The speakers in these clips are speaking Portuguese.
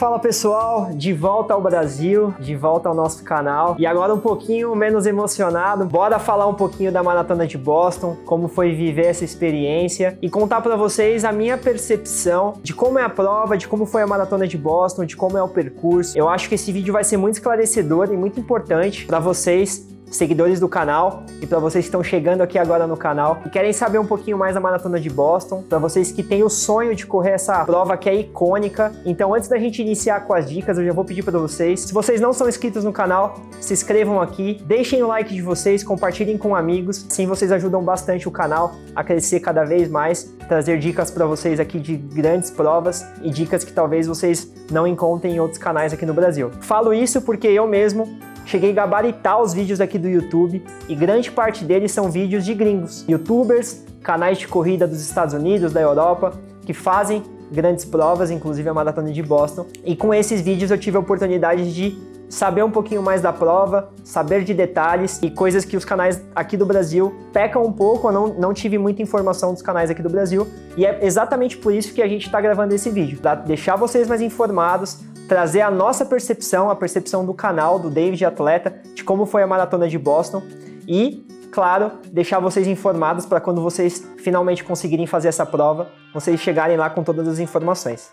Fala pessoal, de volta ao Brasil, de volta ao nosso canal e agora um pouquinho menos emocionado, bora falar um pouquinho da Maratona de Boston, como foi viver essa experiência e contar para vocês a minha percepção de como é a prova, de como foi a Maratona de Boston, de como é o percurso. Eu acho que esse vídeo vai ser muito esclarecedor e muito importante para vocês, seguidores do canal, e para vocês que estão chegando aqui agora no canal e querem saber um pouquinho mais da Maratona de Boston, para vocês que têm o sonho de correr essa prova que é icônica. Então, antes da gente iniciar com as dicas, eu já vou pedir para vocês, se vocês não são inscritos no canal, se inscrevam aqui, deixem o like de vocês, compartilhem com amigos, assim vocês ajudam bastante o canal a crescer cada vez mais, trazer dicas para vocês aqui de grandes provas e dicas que talvez vocês não encontrem em outros canais aqui no Brasil. Falo isso porque eu mesmo cheguei a gabaritar os vídeos aqui do YouTube e grande parte deles são vídeos de gringos, youtubers, canais de corrida dos Estados Unidos, da Europa, que fazem grandes provas, inclusive a Maratona de Boston. E com esses vídeos eu tive a oportunidade de saber um pouquinho mais da prova, saber de detalhes e coisas que os canais aqui do Brasil pecam um pouco, eu não tive muita informação dos canais aqui do Brasil. E é exatamente por isso que a gente está gravando esse vídeo, para deixar vocês mais informados, trazer a nossa percepção, a percepção do canal, do David Atleta, de como foi a Maratona de Boston e, claro, deixar vocês informados para quando vocês finalmente conseguirem fazer essa prova, vocês chegarem lá com todas as informações.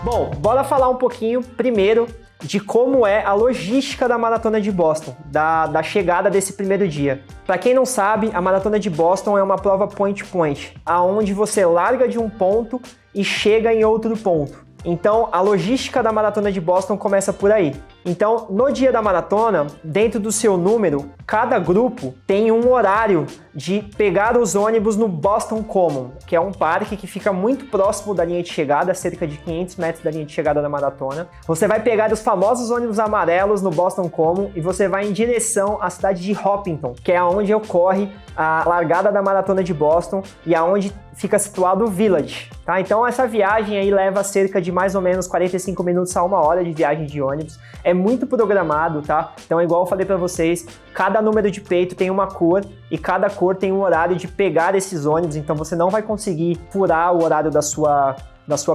Bom, bora falar um pouquinho primeiro de como é a logística da Maratona de Boston, da chegada desse primeiro dia. Para quem não sabe, a Maratona de Boston é uma prova point-point, aonde você larga de um ponto e chega em outro ponto. Então, a logística da Maratona de Boston começa por aí. Então, no dia da maratona, dentro do seu número, cada grupo tem um horário de pegar os ônibus no Boston Common, que é um parque que fica muito próximo da linha de chegada, cerca de 500 metros da linha de chegada da maratona. Você vai pegar os famosos ônibus amarelos no Boston Common e você vai em direção à cidade de Hopkinton, que é onde ocorre a largada da Maratona de Boston e aonde fica situado o Village, tá? Então essa viagem aí leva cerca de mais ou menos 45 minutos a 1 hora de viagem de ônibus. É muito programado, tá? Então, igual eu falei para vocês, cada número de peito tem uma cor e cada cor tem um horário de pegar esses ônibus, então você não vai conseguir furar o horário da sua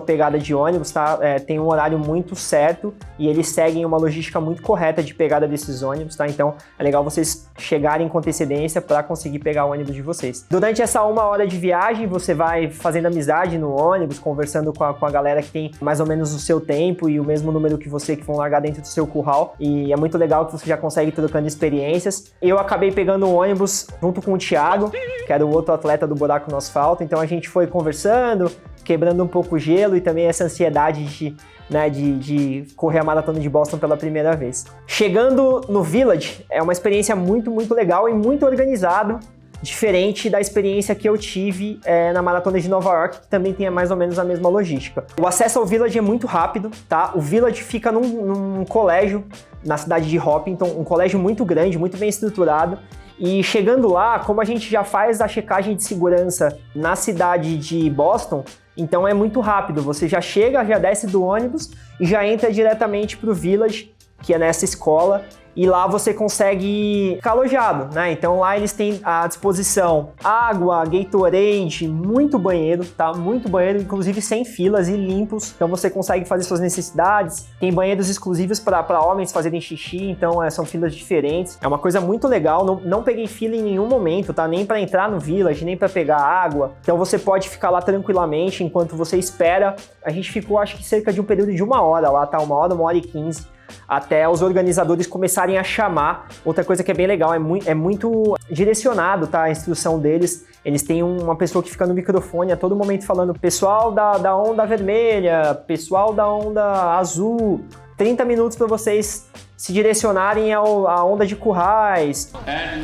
pegada de ônibus, tá? Tem um horário muito certo e eles seguem uma logística muito correta de pegada desses ônibus, tá? Então é legal vocês chegarem com antecedência para conseguir pegar o ônibus de vocês. Durante essa 1 hora de viagem, você vai fazendo amizade no ônibus, conversando com a galera que tem mais ou menos o seu tempo e o mesmo número que você, que vão largar dentro do seu curral. E é muito legal que você já consegue trocando experiências. Eu acabei pegando um ônibus junto com o Thiago, que era o outro atleta do buraco no asfalto, então a gente foi conversando, quebrando um pouco o gelo e também essa ansiedade de correr a Maratona de Boston pela primeira vez. Chegando no Village, é uma experiência muito, muito legal e muito organizado, diferente da experiência que eu tive na Maratona de Nova York, que também tem mais ou menos a mesma logística. O acesso ao Village é muito rápido, tá? O Village fica num colégio na cidade de Hopkinton, um colégio muito grande, muito bem estruturado. E chegando lá, como a gente já faz a checagem de segurança na cidade de Boston, então é muito rápido. Você já chega, já desce do ônibus e já entra diretamente para o Village, que é nessa escola, e lá você consegue ficar alojado, né? Então lá eles têm à disposição água, Gatorade, muito banheiro, tá? Muito banheiro, inclusive sem filas e limpos. Então você consegue fazer suas necessidades. Tem banheiros exclusivos para homens fazerem xixi, então são filas diferentes. É uma coisa muito legal, não peguei fila em nenhum momento, tá? Nem para entrar no Village, nem para pegar água. Então você pode ficar lá tranquilamente enquanto você espera. A gente ficou, acho que cerca de um período de 1 hora lá, tá? 1 hora e 15. Até os organizadores começarem a chamar. Outra coisa que é bem legal, é muito direcionado, tá? A instrução deles. Eles têm uma pessoa que fica no microfone a todo momento falando: pessoal da onda vermelha, pessoal da onda azul, 30 minutos para vocês se direcionarem à onda de currais. At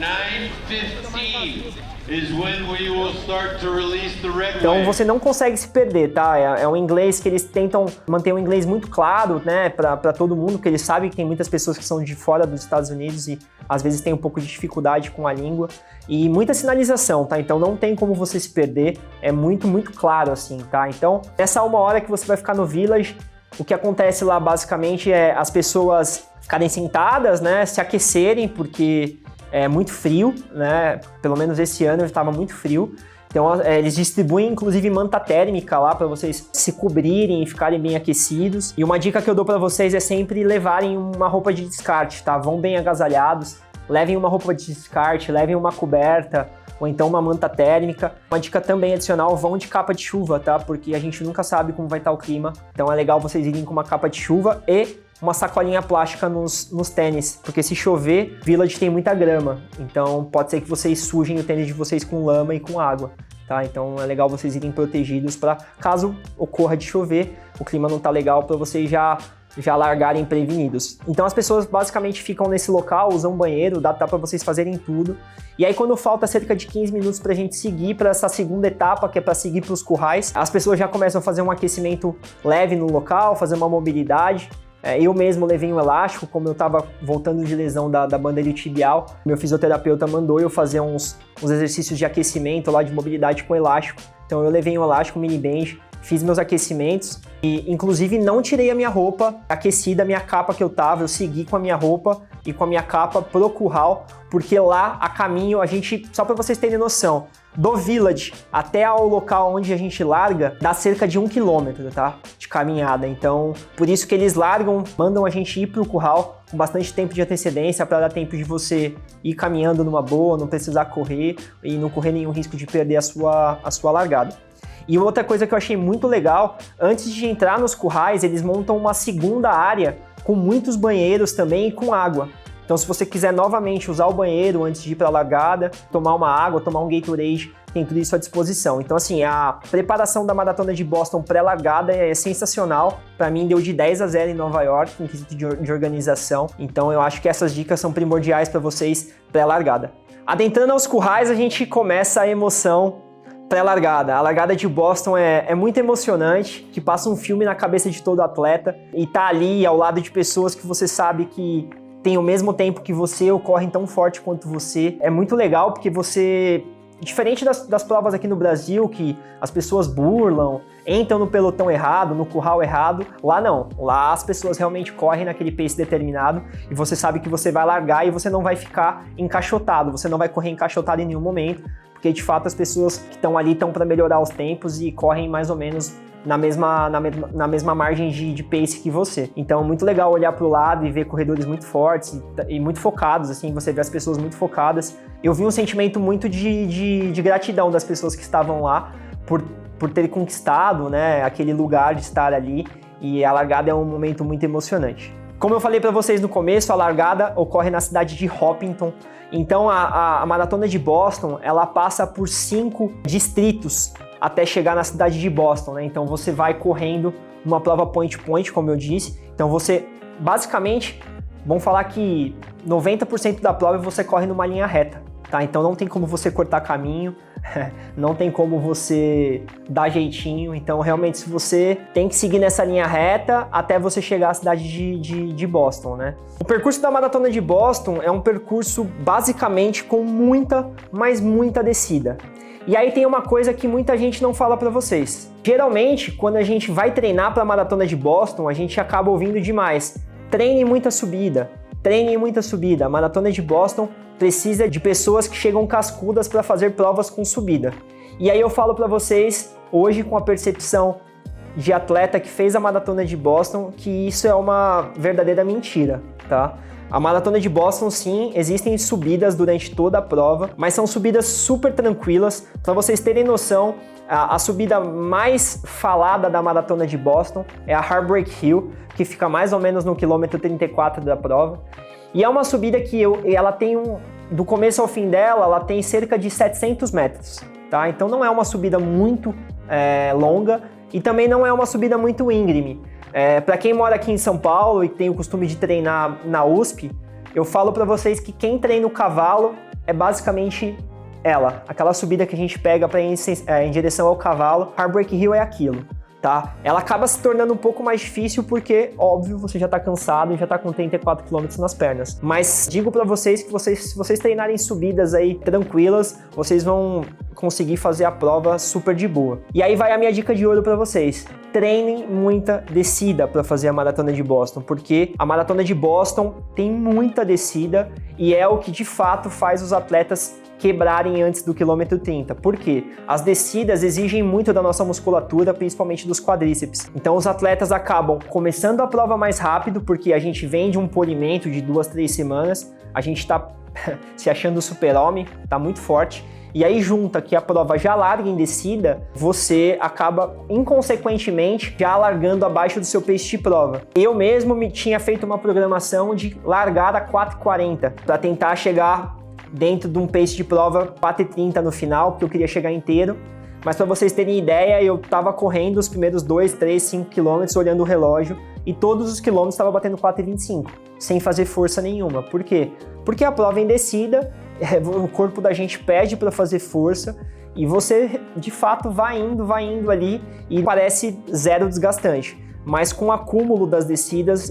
9:15 is when we will start to release the red Então wave. você não consegue se perder, tá? É um inglês que eles tentam manter um inglês muito claro, né, para todo mundo, porque eles sabem que tem muitas pessoas que são de fora dos Estados Unidos e às vezes tem um pouco de dificuldade com a língua. E muita sinalização, tá? Então não tem como você se perder, é muito, muito claro assim, tá? Então, nessa 1 hora que você vai ficar no Village, o que acontece lá basicamente é as pessoas ficarem sentadas, né, se aquecerem, porque é muito frio, né? Pelo menos esse ano estava muito frio. Então eles distribuem inclusive manta térmica lá para vocês se cobrirem e ficarem bem aquecidos. E uma dica que eu dou para vocês é sempre levarem uma roupa de descarte, tá? Vão bem agasalhados, levem uma roupa de descarte, levem uma coberta ou então uma manta térmica. Uma dica também adicional, vão de capa de chuva, tá? Porque a gente nunca sabe como vai estar o clima. Então é legal vocês irem com uma capa de chuva e uma sacolinha plástica nos tênis, porque se chover, Village tem muita grama, então pode ser que vocês sujem o tênis de vocês com lama e com água, tá? Então é legal vocês irem protegidos para caso ocorra de chover, o clima não tá legal, para vocês já largarem prevenidos. Então as pessoas basicamente ficam nesse local, usam banheiro, dá para vocês fazerem tudo. E aí quando falta cerca de 15 minutos pra gente seguir para essa segunda etapa, que é para seguir para os currais, as pessoas já começam a fazer um aquecimento leve no local, fazer uma mobilidade. Eu mesmo levei um elástico, como eu estava voltando de lesão da banda iliotibial, meu fisioterapeuta mandou eu fazer uns exercícios de aquecimento lá, de mobilidade com elástico. Então eu levei um elástico, um mini band, fiz meus aquecimentos e inclusive não tirei a minha roupa aquecida, a minha capa que eu tava, eu segui com a minha roupa e com a minha capa pro curral, porque lá a caminho a gente, só para vocês terem noção, do Village até ao local onde a gente larga, dá cerca de 1 km, tá? De caminhada. Então, por isso que eles mandam a gente ir pro curral com bastante tempo de antecedência para dar tempo de você ir caminhando numa boa, não precisar correr e não correr nenhum risco de perder a sua largada. E outra coisa que eu achei muito legal, antes de entrar nos currais, eles montam uma segunda área com muitos banheiros também e com água. Então, se você quiser novamente usar o banheiro antes de ir para a largada, tomar uma água, tomar um Gatorade, tem tudo isso à disposição. Então, assim, a preparação da Maratona de Boston pré-largada é sensacional. Para mim, deu de 10-0 em Nova York, em quesito de organização. Então, eu acho que essas dicas são primordiais para vocês pré-largada. Adentrando aos currais, a gente começa a emoção pré-largada. A largada de Boston é muito emocionante, que passa um filme na cabeça de todo atleta e tá ali ao lado de pessoas que você sabe que tem o mesmo tempo que você ou correm tão forte quanto você. É muito legal porque você, diferente das provas aqui no Brasil, que as pessoas burlam, entram no pelotão errado, no curral errado, lá não. Lá as pessoas realmente correm naquele pace determinado e você sabe que você vai largar e você não vai ficar encaixotado, você não vai correr encaixotado em nenhum momento, porque de fato as pessoas que estão ali estão para melhorar os tempos e correm mais ou menos na mesma margem de pace que você. Então é muito legal olhar para o lado e ver corredores muito fortes e muito focados, assim, você vê as pessoas muito focadas. Eu vi um sentimento muito de gratidão das pessoas que estavam lá por ter conquistado, né, aquele lugar de estar ali, e a largada é um momento muito emocionante. Como eu falei para vocês no começo, a largada ocorre na cidade de Hopkinton. Então a Maratona de Boston, ela passa por 5 distritos até chegar na cidade de Boston, né? Então você vai correndo numa prova point-point, como eu disse. Então você, basicamente, vamos falar que 90% da prova você corre numa linha reta, tá? Então não tem como você cortar caminho, não tem como você dar jeitinho. Então realmente se você tem que seguir nessa linha reta até você chegar à cidade de Boston, né? O percurso da Maratona de Boston é um percurso basicamente com muita, mas muita descida. E aí tem uma coisa que muita gente não fala para vocês. Geralmente, quando a gente vai treinar para a Maratona de Boston, a gente acaba ouvindo demais: treine muita subida, treine muita subida. A Maratona de Boston precisa de pessoas que chegam cascudas para fazer provas com subida. E aí eu falo para vocês, hoje com a percepção de atleta que fez a Maratona de Boston, que isso é uma verdadeira mentira, tá? A Maratona de Boston, sim, existem subidas durante toda a prova, mas são subidas super tranquilas. Para vocês terem noção, a subida mais falada da Maratona de Boston é a Heartbreak Hill, que fica mais ou menos no quilômetro 34 da prova. E é uma subida que ela tem do começo ao fim dela, ela tem cerca de 700 metros, tá? Então não é uma subida muito longa e também não é uma subida muito íngreme. Para quem mora aqui em São Paulo e tem o costume de treinar na USP, eu falo para vocês que quem treina o cavalo é basicamente aquela subida que a gente pega para ir em direção ao cavalo. Heartbreak Hill é aquilo, tá? Ela acaba se tornando um pouco mais difícil porque, óbvio, você já tá cansado e já tá com 34 km nas pernas. Mas digo para vocês que se vocês treinarem subidas aí tranquilas, vocês vão conseguir fazer a prova super de boa. E aí vai a minha dica de ouro para vocês: treinem muita descida para fazer a Maratona de Boston, porque a Maratona de Boston tem muita descida e é o que de fato faz os atletas quebrarem antes do quilômetro 30. Por quê? As descidas exigem muito da nossa musculatura, principalmente dos quadríceps. Então os atletas acabam começando a prova mais rápido, porque a gente vem de um polimento de 2, 3 semanas, a gente está se achando super-homem, está muito forte. E aí junta que a prova já larga em descida, você acaba inconsequentemente já largando abaixo do seu pace de prova. Eu mesmo tinha feito uma programação de largar a 4:40 para tentar chegar dentro de um pace de prova 4:30 no final, porque eu queria chegar inteiro. Mas para vocês terem ideia, eu estava correndo os primeiros 2, 3, 5 quilômetros olhando o relógio e todos os quilômetros estava batendo 4:25, sem fazer força nenhuma. Por quê? Porque a prova em descida, o corpo da gente pede para fazer força e você de fato vai indo ali e parece zero desgastante. Mas com o acúmulo das descidas,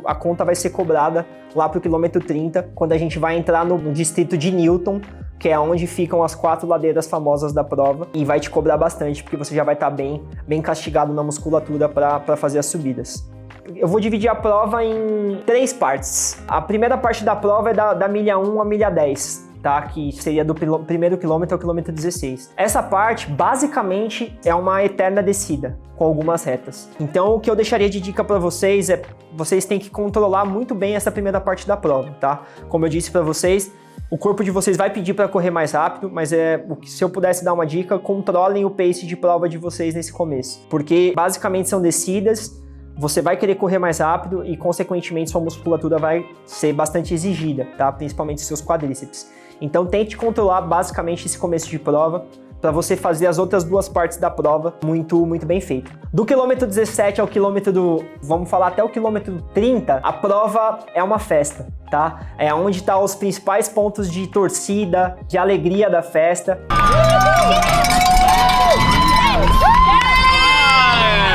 a conta vai ser cobrada lá para o quilômetro 30, quando a gente vai entrar no distrito de Newton, que é onde ficam as 4 ladeiras famosas da prova, e vai te cobrar bastante, porque você já vai estar bem castigado na musculatura para fazer as subidas. Eu vou dividir a prova em 3 partes. A primeira parte da prova é da milha 1 à milha 10, tá? Que seria do primeiro quilômetro ao quilômetro 16. Essa parte, basicamente, é uma eterna descida, com algumas retas. Então, o que eu deixaria de dica para vocês é, vocês têm que controlar muito bem essa primeira parte da prova, tá? Como eu disse para vocês, o corpo de vocês vai pedir para correr mais rápido, mas se eu pudesse dar uma dica, controlem o pace de prova de vocês nesse começo. Porque, basicamente, são descidas, você vai querer correr mais rápido e, consequentemente, sua musculatura vai ser bastante exigida, tá? Principalmente seus quadríceps. Então, tente controlar basicamente esse começo de prova para você fazer as outras 2 partes da prova muito bem feito. Do quilômetro 17 ao vamos falar até o quilômetro 30, a prova é uma festa, tá? É onde tá os principais pontos de torcida, de alegria da festa.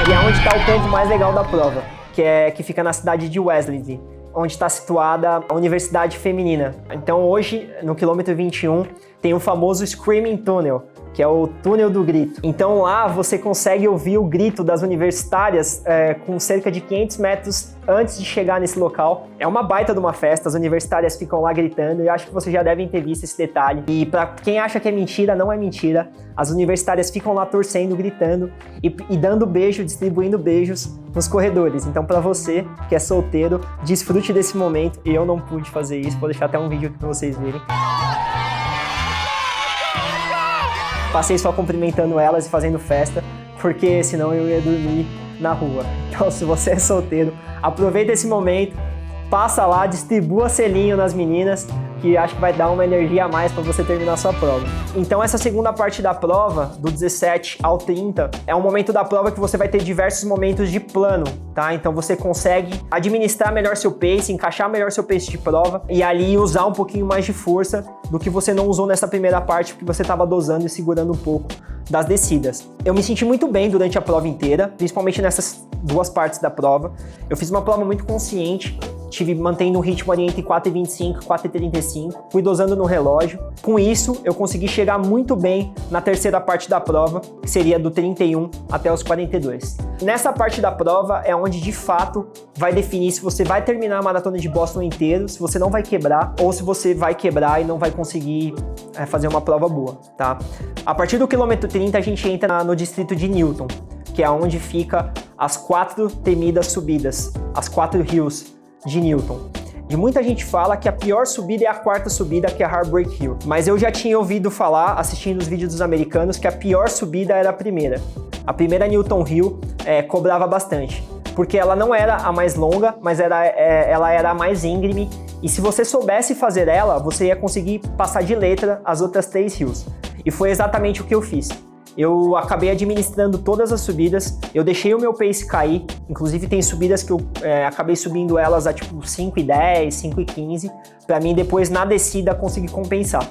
E é onde está o ponto mais legal da prova, que fica na cidade de Wesley, onde está situada a Universidade Feminina. Então hoje, no quilômetro 21, tem o famoso Screaming Tunnel, que é o túnel do grito. Então lá você consegue ouvir o grito das universitárias com cerca de 500 metros antes de chegar nesse local. É uma baita de uma festa, as universitárias ficam lá gritando, e eu acho que vocês já devem ter visto esse detalhe. E para quem acha que é mentira, não é mentira. As universitárias ficam lá torcendo, gritando e dando beijo, distribuindo beijos nos corredores. Então para você que é solteiro, desfrute desse momento. Eu não pude fazer isso, vou deixar até um vídeo aqui para vocês verem. Passei só cumprimentando elas e fazendo festa, porque senão eu ia dormir na rua. Então, se você é solteiro, aproveita esse momento, passa lá, distribua selinho nas meninas, que acho que vai dar uma energia a mais para você terminar a sua prova. Então essa segunda parte da prova, do 17 ao 30, é um momento da prova que você vai ter diversos momentos de plano, tá? Então você consegue administrar melhor seu pace, encaixar melhor seu pace de prova e ali usar um pouquinho mais de força do que você não usou nessa primeira parte, porque você estava dosando e segurando um pouco das descidas. Eu me senti muito bem durante a prova inteira, principalmente nessas 2 partes da prova. Eu fiz uma prova muito consciente, mantendo um ritmo ali entre 4:25 e 4:35, fui dosando no relógio. Com isso, eu consegui chegar muito bem na terceira parte da prova, que seria do 31 até os 42. Nessa parte da prova é onde, de fato, vai definir se você vai terminar a maratona de Boston inteiro, se você não vai quebrar, ou se você vai quebrar e não vai conseguir fazer uma prova boa, tá? A partir do quilômetro 30, a gente entra no distrito de Newton, que é onde fica as 4 temidas subidas, as 4 hills de Newton. E muita gente fala que a pior subida é a 4ª subida, que é a Heartbreak Hill. Mas eu já tinha ouvido falar, assistindo os vídeos dos americanos, que a pior subida era a primeira. A primeira Newton Hill cobrava bastante, porque ela não era a mais longa, mas ela era a mais íngreme, e se você soubesse fazer ela, você ia conseguir passar de letra as outras 3 hills. E foi exatamente o que eu fiz. Eu acabei administrando todas as subidas, eu deixei o meu pace cair, inclusive tem subidas que eu acabei subindo elas a tipo 5:10, 5:15, para mim depois na descida conseguir compensar.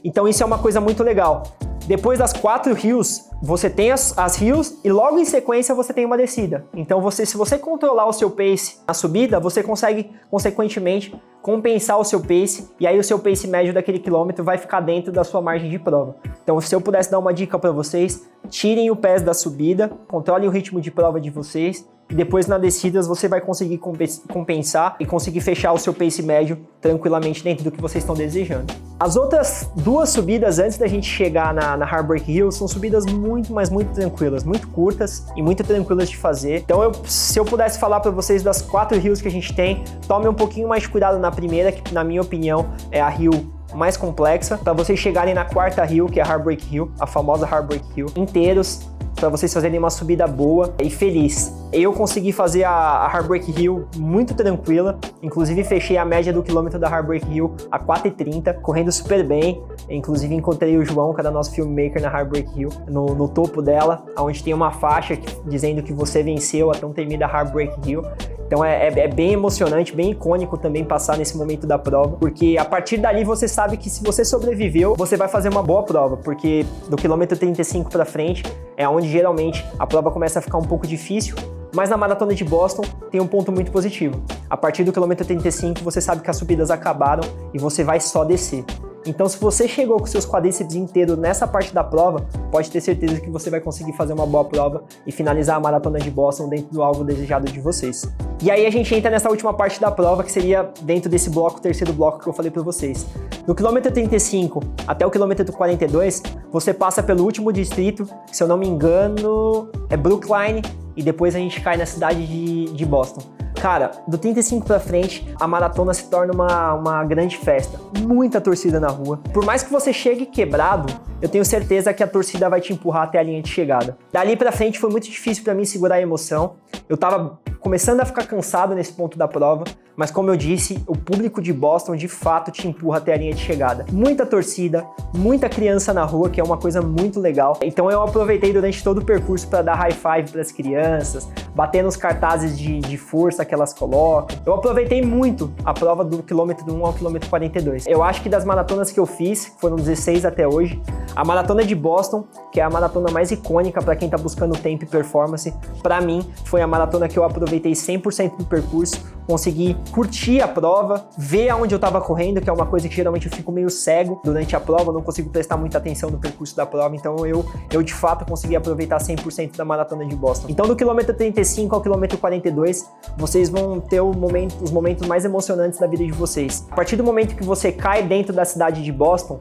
Então isso é uma coisa muito legal. Depois das 4 hills, você tem as hills e logo em sequência você tem uma descida. Então se você controlar o seu pace na subida, você consegue, consequentemente, compensar o seu pace e aí o seu pace médio daquele quilômetro vai ficar dentro da sua margem de prova. Então se eu pudesse dar uma dica para vocês, tirem o pés da subida, controlem o ritmo de prova de vocês e depois na descidas você vai conseguir compensar e conseguir fechar o seu pace médio tranquilamente dentro do que vocês estão desejando. As outras 2 subidas antes da gente chegar na Heartbreak Hill são subidas muito, mas muito tranquilas, muito curtas e muito tranquilas de fazer. Então se eu pudesse falar para vocês das 4 hills que a gente tem, tome um pouquinho mais de cuidado na primeira, que na minha opinião é a hill mais complexa, para vocês chegarem na 4ª hill, que é a Heartbreak Hill, a famosa Heartbreak Hill, inteiros, para vocês fazerem uma subida boa e feliz. Eu consegui fazer a Heartbreak Hill muito tranquila, inclusive fechei a média do quilômetro da Heartbreak Hill a 4,30, correndo super bem. Inclusive encontrei o João, que era nosso filmmaker na Heartbreak Hill, no topo dela, onde tem uma faixa dizendo que você venceu a tão temida Heartbreak Hill. Então é bem emocionante, bem icônico também passar nesse momento da prova, porque a partir dali você sabe que se você sobreviveu, você vai fazer uma boa prova, porque do quilômetro 35 para frente é onde geralmente a prova começa a ficar um pouco difícil, mas na Maratona de Boston tem um ponto muito positivo. A partir do quilômetro 35 você sabe que as subidas acabaram e você vai só descer. Então, se você chegou com seus quadríceps inteiros nessa parte da prova, pode ter certeza que você vai conseguir fazer uma boa prova e finalizar a Maratona de Boston dentro do alvo desejado de vocês. E aí a gente entra nessa última parte da prova, que seria dentro desse bloco, o terceiro bloco que eu falei para vocês. Do quilômetro 35 até o quilômetro 42, você passa pelo último distrito, que se eu não me engano é Brookline, e depois a gente cai na cidade de Boston. Cara, do 35 pra frente, a maratona se torna uma grande festa. Muita torcida na rua. Por mais que você chegue quebrado, eu tenho certeza que a torcida vai te empurrar até a linha de chegada. Dali pra frente foi muito difícil pra mim segurar a emoção. Eu tava começando a ficar cansado nesse ponto da prova, mas como eu disse, o público de Boston de fato te empurra até a linha de chegada. Muita torcida, muita criança na rua, que é uma coisa muito legal. Então eu aproveitei durante todo o percurso para dar high five para as crianças, bater nos cartazes de força que elas colocam. Eu aproveitei muito a prova do quilômetro 1 ao quilômetro 42. Eu acho que das maratonas que eu fiz, foram 16 até hoje, a maratona de Boston, que é a maratona mais icônica para quem tá buscando tempo e performance, para mim foi a maratona que eu aproveitei 100% do percurso, consegui curtir a prova, ver aonde eu tava correndo, que é uma coisa que geralmente eu fico meio cego durante a prova, eu não consigo prestar muita atenção no percurso da prova, então eu de fato consegui aproveitar 100% da maratona de Boston. Então do quilômetro 35 ao quilômetro 42, vocês vão ter os momentos mais emocionantes da vida de vocês. A partir do momento que você cai dentro da cidade de Boston,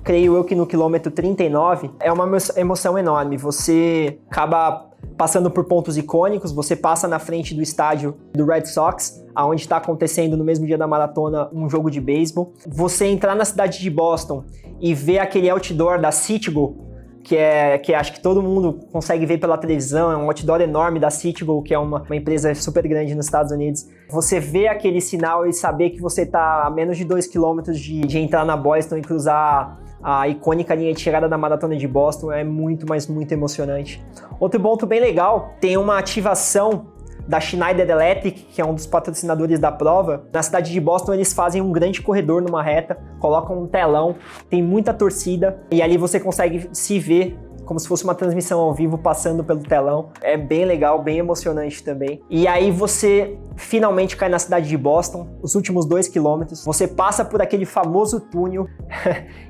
creio eu que no quilômetro 39, é uma emoção enorme. Você acaba passando por pontos icônicos, você passa na frente do estádio do Red Sox, onde está acontecendo no mesmo dia da maratona um jogo de beisebol. Você entrar na cidade de Boston e ver aquele outdoor da Citigo, que acho que todo mundo consegue ver pela televisão, é um outdoor enorme da Citigo, que é uma empresa super grande nos Estados Unidos. Você vê aquele sinal e saber que você está a menos de 2 km de entrar na Boston e cruzar a icônica linha de chegada da Maratona de Boston é muito, mas muito emocionante. Outro ponto bem legal, tem uma ativação da Schneider Electric, que é um dos patrocinadores da prova. Na cidade de Boston eles fazem um grande corredor numa reta, colocam um telão, tem muita torcida e ali você consegue se ver como se fosse uma transmissão ao vivo passando pelo telão. É bem legal, bem emocionante também. E aí você finalmente cai na cidade de Boston, os últimos 2 quilômetros, você passa por aquele famoso túnel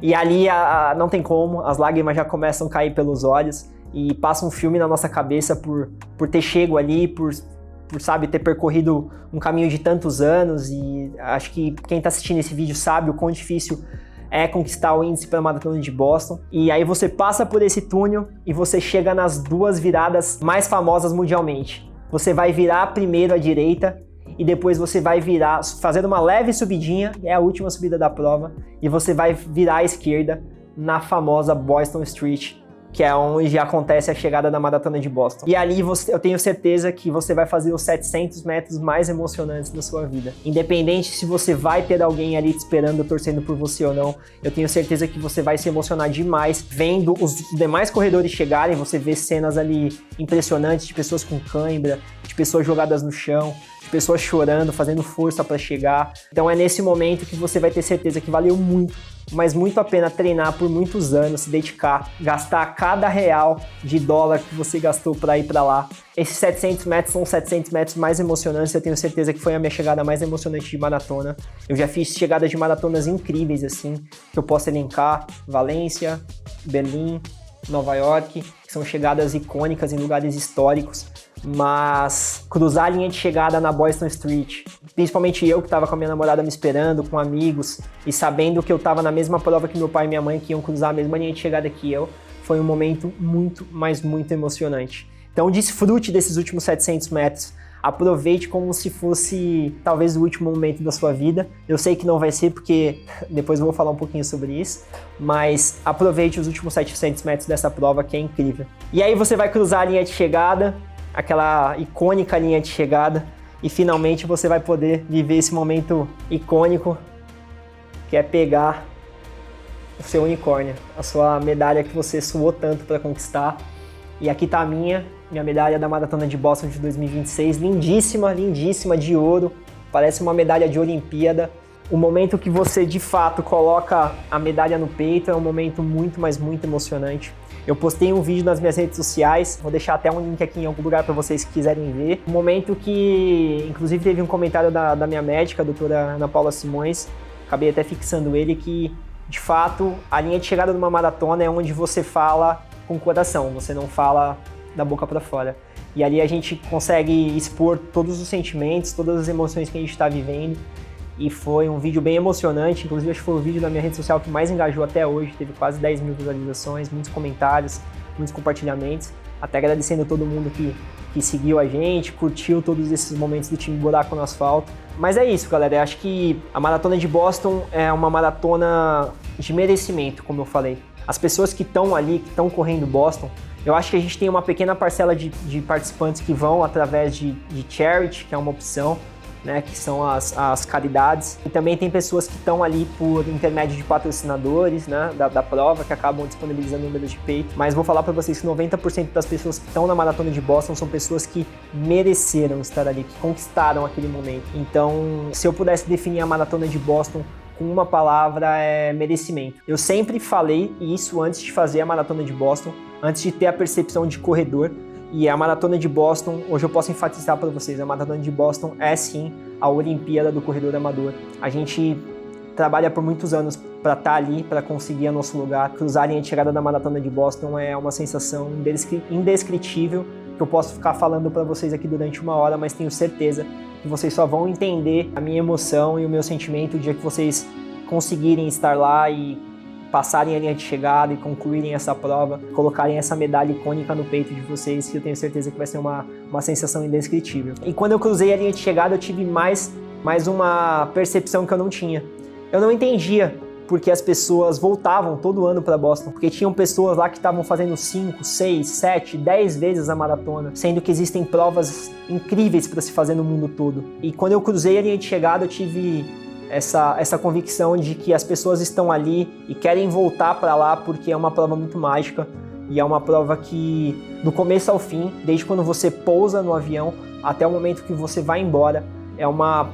e ali não tem como, as lágrimas já começam a cair pelos olhos e passa um filme na nossa cabeça por ter chego ali, por sabe, ter percorrido um caminho de tantos anos, e acho que quem tá assistindo esse vídeo sabe o quão difícil é conquistar o índice para a Maratona de Boston. E aí você passa por esse túnel e você chega nas 2 viradas mais famosas mundialmente. Você vai virar primeiro à direita e depois você vai virar, fazer uma leve subidinha, é a última subida da prova, e você vai virar à esquerda na famosa Boylston Street, que é onde acontece a chegada da Maratona de Boston. E ali eu tenho certeza que você vai fazer os 700 metros mais emocionantes da sua vida. Independente se você vai ter alguém ali te esperando, torcendo por você ou não, eu tenho certeza que você vai se emocionar demais vendo os demais corredores chegarem. Você vê cenas ali impressionantes de pessoas com cãibra, de pessoas jogadas no chão, de pessoas chorando, fazendo força para chegar. Então é nesse momento que você vai ter certeza que valeu muito, mas muito a pena treinar por muitos anos, se dedicar, gastar cada real de dólar que você gastou para ir para lá. Esses 700 metros são os 700 metros mais emocionantes, eu tenho certeza que foi a minha chegada mais emocionante de maratona. Eu já fiz chegadas de maratonas incríveis, assim, que eu posso elencar: Valência, Berlim, Nova York, que são chegadas icônicas em lugares históricos. mas cruzar a linha de chegada na Boylston Street, principalmente eu que estava com a minha namorada me esperando, com amigos, e sabendo que eu estava na mesma prova que meu pai e minha mãe, que iam cruzar a mesma linha de chegada que eu, foi um momento muito, mas muito emocionante. Então desfrute desses últimos 700 metros, aproveite como se fosse talvez o último momento da sua vida. Eu sei que não vai ser, porque depois eu vou falar um pouquinho sobre isso, mas aproveite os últimos 700 metros dessa prova, que é incrível. E aí você vai cruzar a linha de chegada, aquela icônica linha de chegada, e finalmente você vai poder viver esse momento icônico, que é pegar o seu unicórnio, a sua medalha que você suou tanto para conquistar. E aqui tá a minha medalha da Maratona de Boston de 2026, lindíssima, lindíssima, de ouro, parece uma medalha de Olimpíada. O momento que você de fato coloca a medalha no peito é um momento muito, mas muito emocionante. Eu postei um vídeo nas minhas redes sociais, vou deixar até um link aqui em algum lugar para vocês que quiserem ver. Um momento que, inclusive, teve um comentário da minha médica, a doutora Ana Paula Simões, acabei até fixando ele, que de fato a linha de chegada de uma maratona é onde você fala com o coração, você não fala da boca para fora. E ali a gente consegue expor todos os sentimentos, todas as emoções que a gente está vivendo. E foi um vídeo bem emocionante, inclusive acho que foi o vídeo da minha rede social que mais engajou até hoje, teve quase 10 mil visualizações, muitos comentários, muitos compartilhamentos. Até agradecendo a todo mundo que seguiu a gente, curtiu todos esses momentos do time Buraco no Asfalto. Mas é isso, galera, eu acho que a Maratona de Boston é uma maratona de merecimento, como eu falei. As pessoas que estão ali, que estão correndo Boston, eu acho que a gente tem uma pequena parcela de participantes que vão através de charity, que é uma opção, né, que são as caridades. E também tem pessoas que estão ali por intermédio de patrocinadores, né, da prova, que acabam disponibilizando números de peito. Mas vou falar para vocês que 90% das pessoas que estão na Maratona de Boston são pessoas que mereceram estar ali, que conquistaram aquele momento. Então, se eu pudesse definir a Maratona de Boston com uma palavra, é merecimento. Eu sempre falei isso antes de fazer a Maratona de Boston, antes de ter a percepção de corredor. E a Maratona de Boston, hoje eu posso enfatizar para vocês, a Maratona de Boston é sim a Olimpíada do corredor amador. A gente trabalha por muitos anos para estar ali, para conseguir o nosso lugar. Cruzar a linha de chegada da Maratona de Boston é uma sensação indescritível, que eu posso ficar falando para vocês aqui durante uma hora, mas tenho certeza que vocês só vão entender a minha emoção e o meu sentimento o dia que vocês conseguirem estar lá e passarem a linha de chegada e concluírem essa prova, colocarem essa medalha icônica no peito de vocês, que eu tenho certeza que vai ser uma sensação indescritível. E quando eu cruzei a linha de chegada, eu tive mais uma percepção que eu não tinha. Eu não entendia porque as pessoas voltavam todo ano para Boston, porque tinham pessoas lá que estavam fazendo 5, 6, 7, 10 vezes a maratona, sendo que existem provas incríveis para se fazer no mundo todo. E quando eu cruzei a linha de chegada, eu tive essa convicção de que as pessoas estão ali e querem voltar para lá porque é uma prova muito mágica e é uma prova que, do começo ao fim, desde quando você pousa no avião até o momento que você vai embora, é uma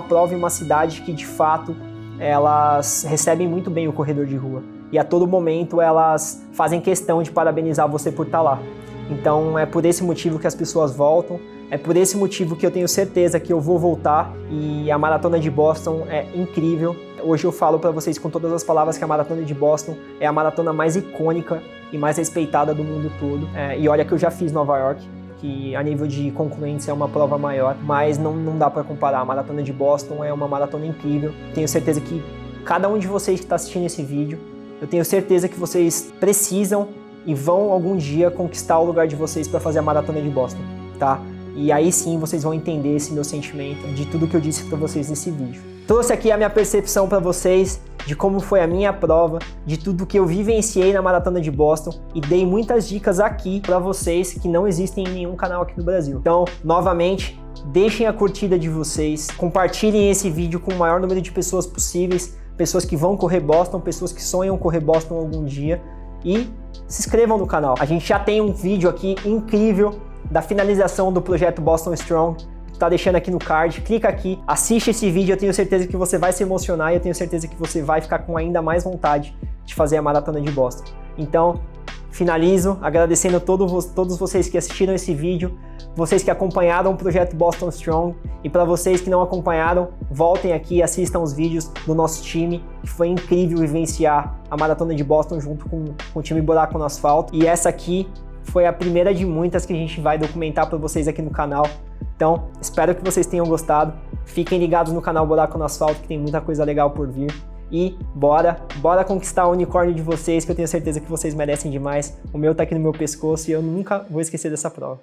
prova em uma cidade que, de fato, elas recebem muito bem o corredor de rua. E a todo momento elas fazem questão de parabenizar você por estar lá. Então é por esse motivo que as pessoas voltam, é por esse motivo que eu tenho certeza que eu vou voltar, e a Maratona de Boston é incrível. Hoje eu falo para vocês com todas as palavras que a Maratona de Boston é a maratona mais icônica e mais respeitada do mundo todo. E olha que eu já fiz Nova York, que a nível de concluência é uma prova maior, mas não dá para comparar. A Maratona de Boston é uma maratona incrível. Tenho certeza que cada um de vocês que está assistindo esse vídeo, eu tenho certeza que vocês precisam e vão algum dia conquistar o lugar de vocês para fazer a Maratona de Boston, tá? E aí sim vocês vão entender esse meu sentimento de tudo que eu disse para vocês nesse vídeo. Trouxe aqui a minha percepção para vocês de como foi a minha prova, de tudo que eu vivenciei na Maratona de Boston, e dei muitas dicas aqui para vocês que não existem em nenhum canal aqui no Brasil. Então, novamente, deixem a curtida de vocês, compartilhem esse vídeo com o maior número de pessoas possíveis, pessoas que vão correr Boston, pessoas que sonham correr Boston algum dia, e se inscrevam no canal. A gente já tem um vídeo aqui incrível da finalização do projeto Boston Strong, tá deixando aqui no card, clica aqui, assiste esse vídeo, eu tenho certeza que você vai se emocionar e eu tenho certeza que você vai ficar com ainda mais vontade de fazer a Maratona de Boston. Então, finalizo agradecendo a todos vocês que assistiram esse vídeo, vocês que acompanharam o projeto Boston Strong, e para vocês que não acompanharam, voltem aqui e assistam os vídeos do nosso time, que foi incrível vivenciar a Maratona de Boston junto com o time Buraco no Asfalto. E essa aqui foi a primeira de muitas que a gente vai documentar para vocês aqui no canal. Então, espero que vocês tenham gostado. Fiquem ligados no canal Buraco no Asfalto, que tem muita coisa legal por vir. E bora conquistar o unicórnio de vocês, que eu tenho certeza que vocês merecem demais. O meu tá aqui no meu pescoço e eu nunca vou esquecer dessa prova.